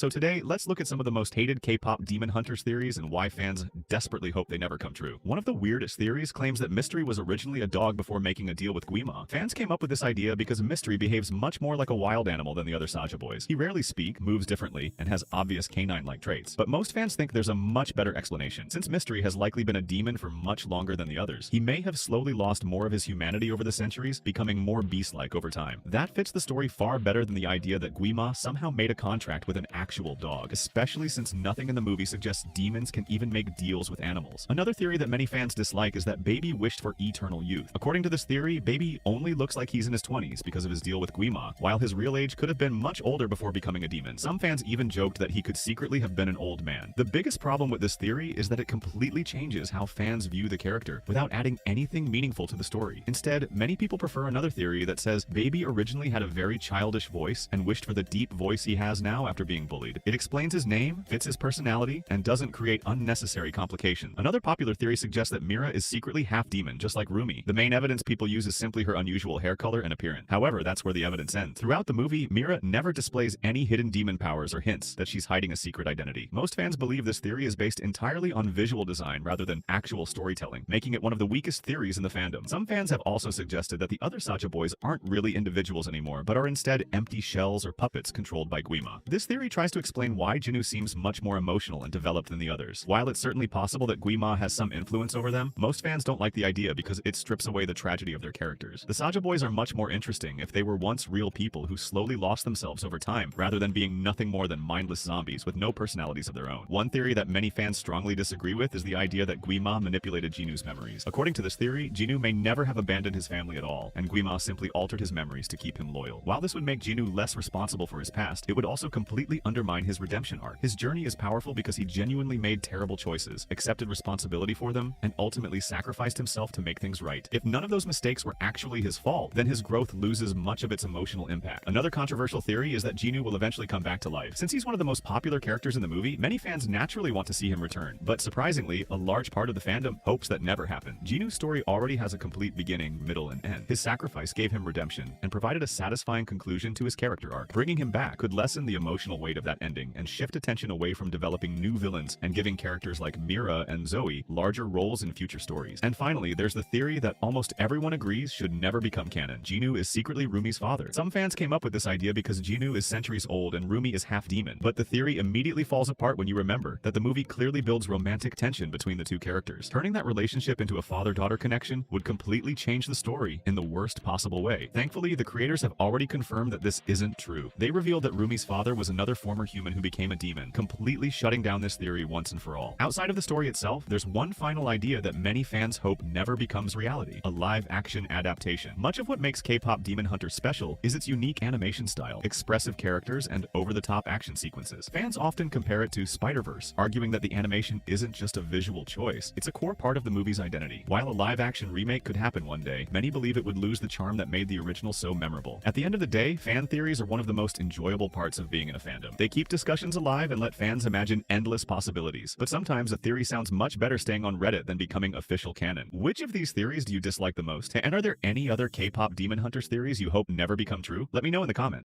So today, let's look at some of the most hated K-pop Demon Hunters theories and why fans desperately hope they never come true. One of the weirdest theories claims that Mystery was originally a dog before making a deal with Guima. Fans came up with this idea because Mystery behaves much more like a wild animal than the other Saja boys. He rarely speaks, moves differently, and has obvious canine-like traits. But most fans think there's a much better explanation. Since Mystery has likely been a demon for much longer than the others, he may have slowly lost more of his humanity over the centuries, becoming more beast-like over time. That fits the story far better than the idea that Guima somehow made a contract with an actual dog, especially since nothing in the movie suggests demons can even make deals with animals. Another theory that many fans dislike is that Baby wished for eternal youth. According to this theory, Baby only looks like he's in his 20s because of his deal with Guima, while his real age could have been much older before becoming a demon. Some fans even joked that he could secretly have been an old man. The biggest problem with this theory is that it completely changes how fans view the character without adding anything meaningful to the story. Instead, many people prefer another theory that says Baby originally had a very childish voice and wished for the deep voice he has now after being bullied. It explains his name, fits his personality, and doesn't create unnecessary complications. Another popular theory suggests that Mira is secretly half demon, just like Rumi. The main evidence people use is simply her unusual hair color and appearance. However, that's where the evidence ends. Throughout the movie, Mira never displays any hidden demon powers or hints that she's hiding a secret identity. Most fans believe this theory is based entirely on visual design rather than actual storytelling, making it one of the weakest theories in the fandom. Some fans have also suggested that the other Sacha boys aren't really individuals anymore, but are instead empty shells or puppets controlled by Guima. This theory tries to explain why Jinwoo seems much more emotional and developed than the others. While it's certainly possible that Guima has some influence over them, most fans don't like the idea because it strips away the tragedy of their characters. The Saja boys are much more interesting if they were once real people who slowly lost themselves over time, rather than being nothing more than mindless zombies with no personalities of their own. One theory that many fans strongly disagree with is the idea that Guima manipulated Jinwoo's memories. According to this theory, Jinwoo may never have abandoned his family at all, and Guima simply altered his memories to keep him loyal. While this would make Jinwoo less responsible for his past, it would also completely undermine his redemption arc. His journey is powerful because he genuinely made terrible choices, accepted responsibility for them, and ultimately sacrificed himself to make things right. If none of those mistakes were actually his fault, then his growth loses much of its emotional impact. Another controversial theory is that Jinwoo will eventually come back to life. Since he's one of the most popular characters in the movie, many fans naturally want to see him return. But surprisingly, a large part of the fandom hopes that never happen. Jinwoo's story already has a complete beginning, middle, and end. His sacrifice gave him redemption and provided a satisfying conclusion to his character arc. Bringing him back could lessen the emotional weight of that ending and shift attention away from developing new villains and giving characters like Mira and Zoe larger roles in future stories. And finally, there's the theory that almost everyone agrees should never become canon. Jinwoo is secretly Rumi's father. Some fans came up with this idea because Jinwoo is centuries old and Rumi is half demon, but the theory immediately falls apart when you remember that the movie clearly builds romantic tension between the two characters. Turning that relationship into a father-daughter connection would completely change the story in the worst possible way. Thankfully, the creators have already confirmed that this isn't true. They revealed that Rumi's father was another former human who became a demon, completely shutting down this theory once and for all. Outside of the story itself, there's one final idea that many fans hope never becomes reality: a live-action adaptation. Much of what makes Kpop Demon Hunters special is its unique animation style, expressive characters, and over-the-top action sequences. Fans often compare it to Spider-Verse, arguing that the animation isn't just a visual choice, it's a core part of the movie's identity. While a live-action remake could happen one day, many believe it would lose the charm that made the original so memorable. At the end of the day, fan theories are one of the most enjoyable parts of being in a fandom. They keep discussions alive and let fans imagine endless possibilities. But sometimes a theory sounds much better staying on Reddit than becoming official canon. Which of these theories do you dislike the most? And are there any other K-pop Demon Hunters theories you hope never become true? Let me know in the comments.